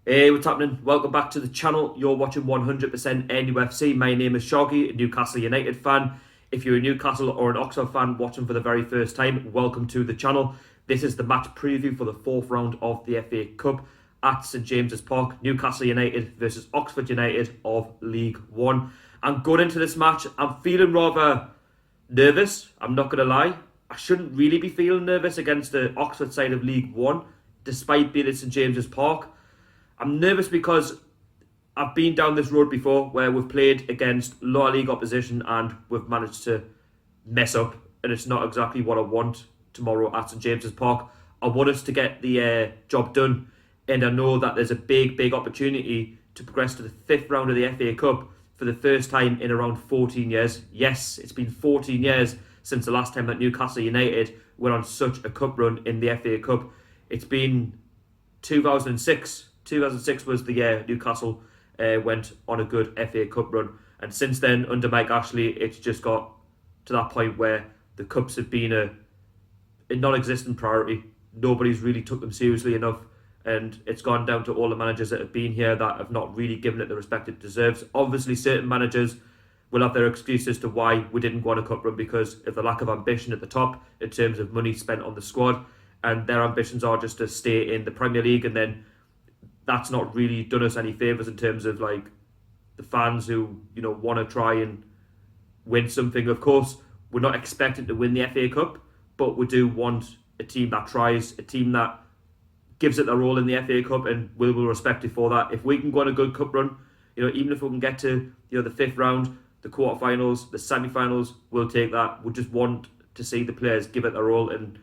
Hey, what's happening? Welcome back to the channel. You're watching 100% NUFC. My name is Shoggy, a Newcastle United fan. If you're a Newcastle or an Oxford fan watching for the very first time, welcome to the channel. This is the match preview for the fourth round of the FA Cup at St James's Park. Newcastle United versus Oxford United of League One. And going into this match, I'm feeling rather nervous. I'm not going to lie. I shouldn't really be feeling nervous against the Oxford side of League One, despite being at St James's Park. I'm nervous because I've been down this road before where we've played against lower league opposition and we've managed to mess up, and it's not exactly what I want tomorrow at St James's Park. I want us to get the job done, and I know that there's a big opportunity to progress to the fifth round of the FA Cup for the first time in around 14 years. Yes, it's been 14 years since the last time that Newcastle United went on such a cup run in the FA Cup. It's been 2006. 2006 was the year Newcastle went on a good FA Cup run, and since then under Mike Ashley it's just got to that point where the cups have been a non-existent priority. Nobody's really took them seriously enough, and it's gone down to all the managers that have been here that have not really given it the respect it deserves. Obviously certain managers will have their excuses as to why we didn't go on a cup run because of the lack of ambition at the top in terms of money spent on the squad, and their ambitions are just to stay in the Premier League, and then that's not really done us any favours in terms of like the fans who want to try and win something. Of course, we're not expecting to win the FA Cup, but we do want a team that tries, a team that gives it their all in the FA Cup, and we will respect it for that. If we can go on a good cup run, even if we can get to the fifth round, the quarterfinals, the semi-finals, we'll take that. We just want to see the players give it their all, and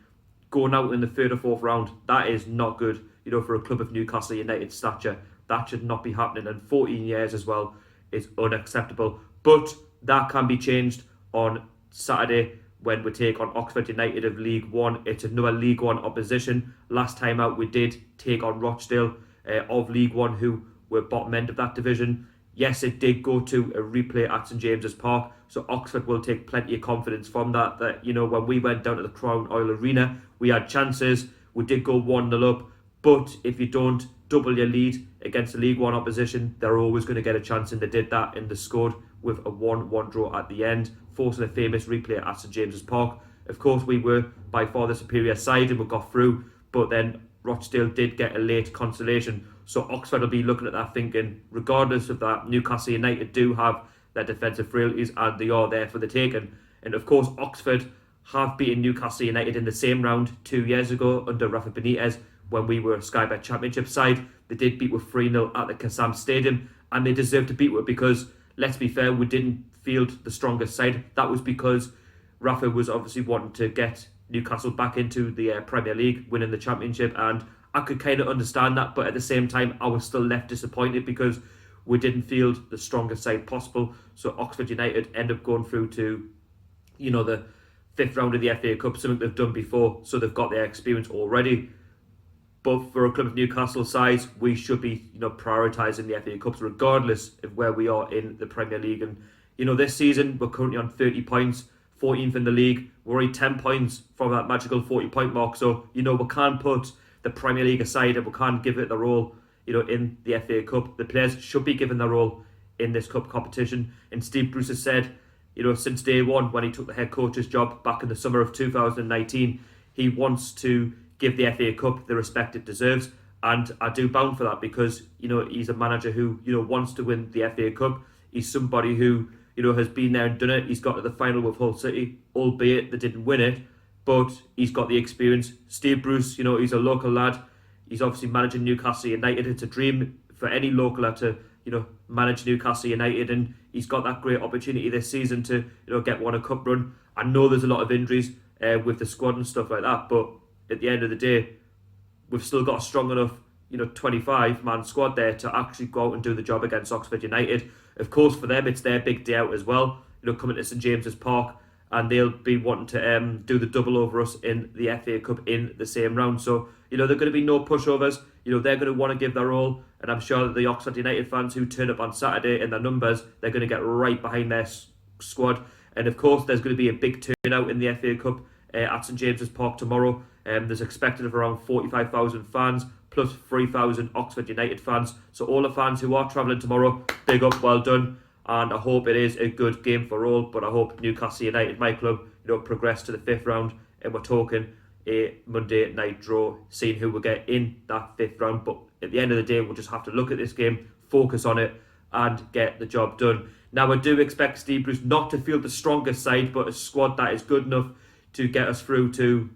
going out in the third or fourth round, that is not good. For a club of Newcastle United stature, that should not be happening. And 14 years as well is unacceptable. But that can be changed on Saturday when we take on Oxford United of League One. It's another League One opposition. Last time out, we did take on Rochdale of League One, who were bottom end of that division. Yes, it did go to a replay at St James's Park, so Oxford will take plenty of confidence from that. When we went down to the Crown Oil Arena, we had chances. We did go 1-0 up. But if you don't double your lead against the League One opposition, they're always going to get a chance, and they did that, and they scored with a 1-1 draw at the end, forcing a famous replay at St James's Park. Of course, we were by far the superior side and we got through, but then Rochdale did get a late consolation. So Oxford will be looking at that thinking, regardless of that, Newcastle United do have their defensive frailties and they are there for the taking. And of course, Oxford have beaten Newcastle United in the same round 2 years ago under Rafa Benitez, when we were a Sky Bet Championship side. They did beat with 3-0 at the Kassam Stadium, and they deserved to beat with, because, let's be fair, we didn't field the strongest side. That was because Rafa was obviously wanting to get Newcastle back into the Premier League, winning the Championship, and I could kind of understand that, but at the same time, I was still left disappointed because we didn't field the strongest side possible. So Oxford United end up going through to, the fifth round of the FA Cup, something they've done before, so they've got their experience already. But for a club of Newcastle size, we should be, prioritising the FA Cups regardless of where we are in the Premier League. And, this season, we're currently on 30 points, 14th in the league. We're only 10 points from that magical 40-point mark. So, we can't put the Premier League aside, and we can't give it their all, in the FA Cup. The players should be given their all in this cup competition. And Steve Bruce has said, since day one, when he took the head coach's job back in the summer of 2019, he wants to give the FA Cup the respect it deserves, and I do bound for that because he's a manager who wants to win the FA Cup. He's somebody who has been there and done it. He's got to the final with Hull City, albeit they didn't win it, but he's got the experience. Steve Bruce, he's a local lad. He's obviously managing Newcastle United. It's a dream for any localer to manage Newcastle United, and he's got that great opportunity this season to get one a cup run. I know there's a lot of injuries with the squad and stuff like that, but at the end of the day, we've still got a strong enough, 25-man squad there to actually go out and do the job against Oxford United. Of course, for them, it's their big day out as well, coming to St James's Park, and they'll be wanting to do the double over us in the FA Cup in the same round. So, there are going to be no pushovers. They're going to want to give their all, and I'm sure that the Oxford United fans who turn up on Saturday in their numbers, they're going to get right behind their squad. And of course, there's going to be a big turnout in the FA Cup at St James's Park tomorrow. There's expected of around 45,000 fans plus 3,000 Oxford United fans. So all the fans who are travelling tomorrow, big up, well done. And I hope it is a good game for all. But I hope Newcastle United, my club, progress to the 5th round, and we're talking a Monday night draw, seeing who will get in that 5th round. But at the end of the day, we'll just have to look at this game, focus on it, and get the job done. Now, I do expect Steve Bruce not to field the strongest side, but a squad that is good enough to get us through to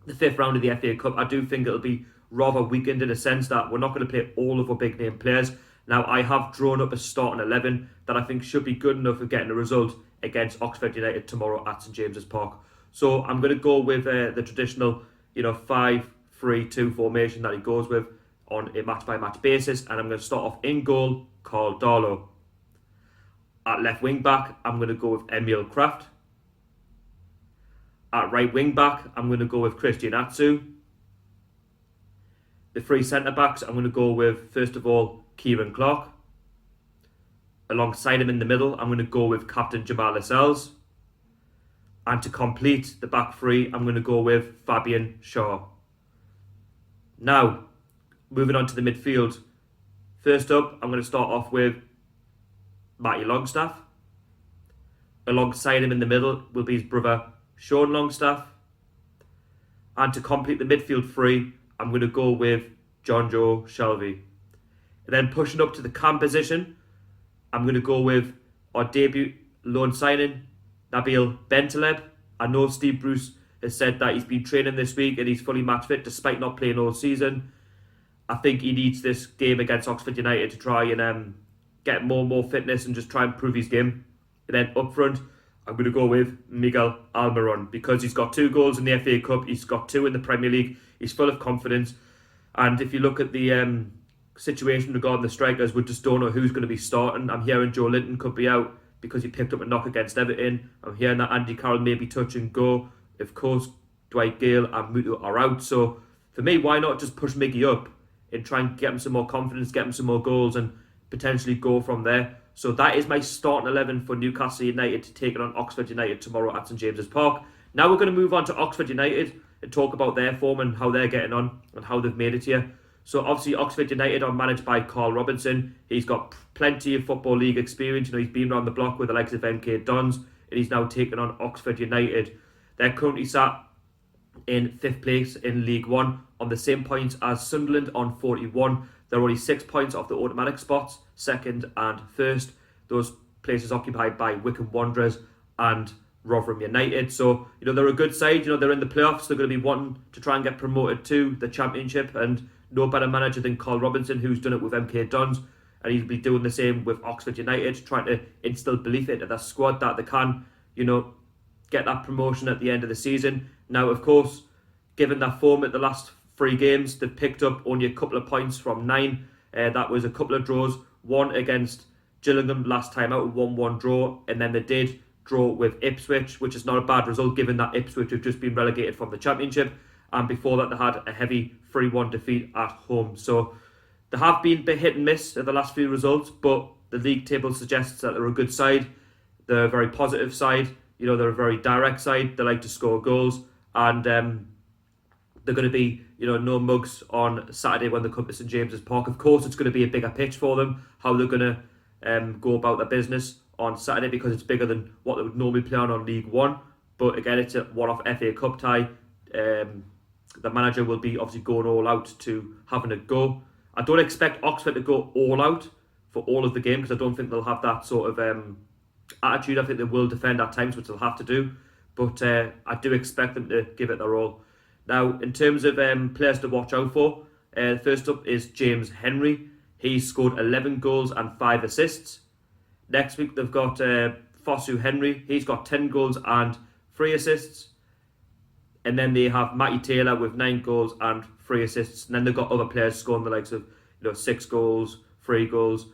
the 5th round of the FA Cup. I do think it'll be rather weakened in a sense that we're not going to play all of our big name players. Now, I have drawn up a starting 11 that I think should be good enough for getting a result against Oxford United tomorrow at St James's Park. So I'm going to go with the traditional, 5-3-2 formation that he goes with on a match-by-match basis, and I'm going to start off in goal, Carl Darlow. At left wing back, I'm going to go with Emil Kraft. At right wing back, I'm going to go with Christian Atsu. The 3 centre backs, I'm going to go with, first of all, Kieran Clark. Alongside him in the middle, I'm going to go with Captain Jamal Lascelles. And to complete the back 3, I'm going to go with Fabian Shaw. Now, moving on to the midfield. First up, I'm going to start off with Matty Longstaff. Alongside him in the middle will be his brother Sean Longstaff. And to complete the midfield 3, I'm going to go with John Joe Shelby. And then pushing up to the cam position, I'm going to go with our debut loan signing, Nabil Bentaleb. I know Steve Bruce has said that he's been training this week and he's fully match fit despite not playing all season. I think he needs this game against Oxford United to try and get more and more fitness and just try and prove his game. And then up front, I'm going to go with Miguel Almiron because he's got 2 goals in the FA Cup, he's got 2 in the Premier League, he's full of confidence. And if you look at the situation regarding the strikers, we just don't know who's going to be starting. I'm hearing Joe Linton could be out because he picked up a knock against Everton. I'm hearing that Andy Carroll may be touch and go. Of course, Dwight Gale and Mutu are out. So for me, why not just push Miggy up and try and get him some more confidence, get him some more goals and potentially go from there. So that is my starting 11 for Newcastle United to take on Oxford United tomorrow at St James's Park. Now we're going to move on to Oxford United and talk about their form and how they're getting on and how they've made it here. So obviously Oxford United are managed by Carl Robinson. He's got plenty of Football League experience. He's been around the block with the likes of MK Dons and he's now taken on Oxford United. They're currently sat in 5th place in League One on the same points as Sunderland on 41. They're only 6 points off the automatic spots, 2nd and 1st. Those places occupied by Wycombe Wanderers and Rotherham United. So, they're a good side. They're in the playoffs. They're going to be wanting to try and get promoted to the Championship. And no better manager than Carl Robinson, who's done it with MK Dons. And he'll be doing the same with Oxford United, trying to instill belief into their squad that they can, get that promotion at the end of the season. Now, of course, given their form at the last 3 games, they've picked up only a couple of points from 9. That was a couple of draws. One against Gillingham last time out, a 1-1 draw. And then they did draw with Ipswich, which is not a bad result given that Ipswich have just been relegated from the Championship. And before that, they had a heavy 3-1 defeat at home. So they have been a bit hit and miss at the last few results, but the league table suggests that they're a good side. They're a very positive side. They're a very direct side. They like to score goals. And they're going to be, no mugs on Saturday when they come to St James's Park. Of course, it's going to be a bigger pitch for them, how they're going to go about their business on Saturday because it's bigger than what they would normally play on League One. But again, it's a one-off FA Cup tie. The manager will be obviously going all out to having a go. I don't expect Oxford to go all out for all of the game because I don't think they'll have that sort of attitude. I think they will defend at times, which they'll have to do. But I do expect them to give it their all. Now, in terms of players to watch out for, first up is James Henry. He scored 11 goals and 5 assists. Next week, they've got Fosu Henry. He's got 10 goals and 3 assists. And then they have Matty Taylor with 9 goals and 3 assists. And then they've got other players scoring the likes of 6 goals, 3 goals.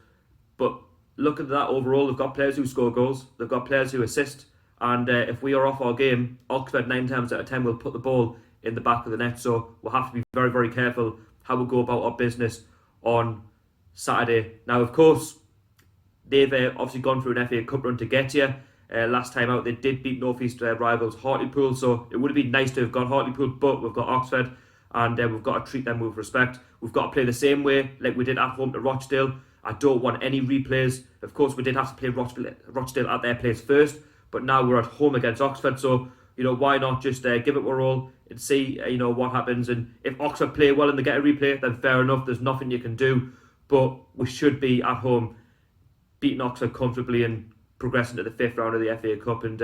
But look at that overall. They've got players who score goals. They've got players who assist. And if we are off our game, Oxford 9 times out of 10 will put the ball in the back of the net. So we'll have to be very, very careful how we go about our business on Saturday. Now, of course, they've obviously gone through an FA Cup run to get here. last time out. They did beat North East rivals Hartlepool, so it would have been nice to have got Hartlepool, but we've got Oxford, and we've got to treat them with respect. We've got to play the same way like we did at home to Rochdale. I don't want any replays. Of course, we did have to play Rochdale at their place first, but now we're at home against Oxford, so why not just give it a roll and see what happens. And if Oxford play well and they get a replay, then fair enough, there's nothing you can do. But we should be at home beating Oxford comfortably and progressing to the 5th round of the FA Cup. And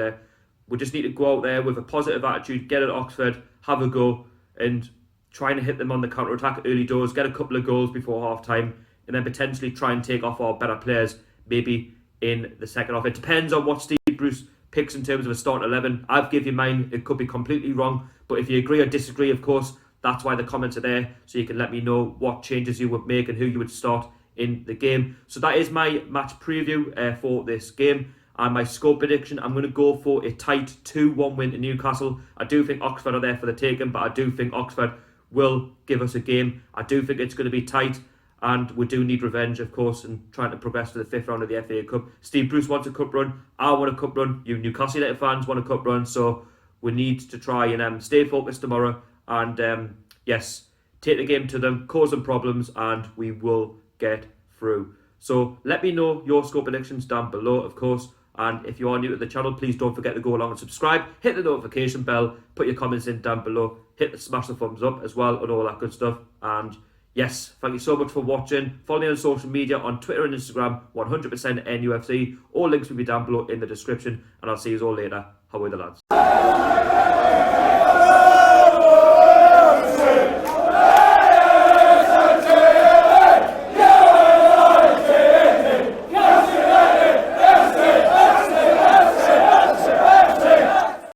we just need to go out there with a positive attitude, get at Oxford, have a go, and trying to hit them on the counter-attack early doors, get a couple of goals before half-time, and then potentially try and take off our better players maybe in the second half. It depends on what Steve Bruce picks in terms of a starting 11. I've given you mine. It could be completely wrong, but if you agree or disagree, of course, that's why the comments are there, so you can let me know what changes you would make and who you would start in the game. So that is my match preview for this game. And my score prediction, I'm going to go for a tight 2-1 win to Newcastle. I do think Oxford are there for the taking, but I do think Oxford will give us a game. I do think it's going to be tight, and we do need revenge, of course, and trying to progress to the 5th round of the FA Cup. Steve Bruce wants a cup run. I want a cup run. You Newcastle United fans want a cup run. So we need to try and stay focused tomorrow. And yes, take the game to them, cause them problems, and we will get through. So let me know your score predictions down below, of course. And if you are new to the channel, please don't forget to go along and subscribe. Hit the notification bell. Put your comments in down below. Smash the thumbs up as well and all that good stuff. And yes, thank you so much for watching. Follow me on social media on Twitter and Instagram, 100% NUFC. All links will be down below in the description. And I'll see you all later. How are the lads?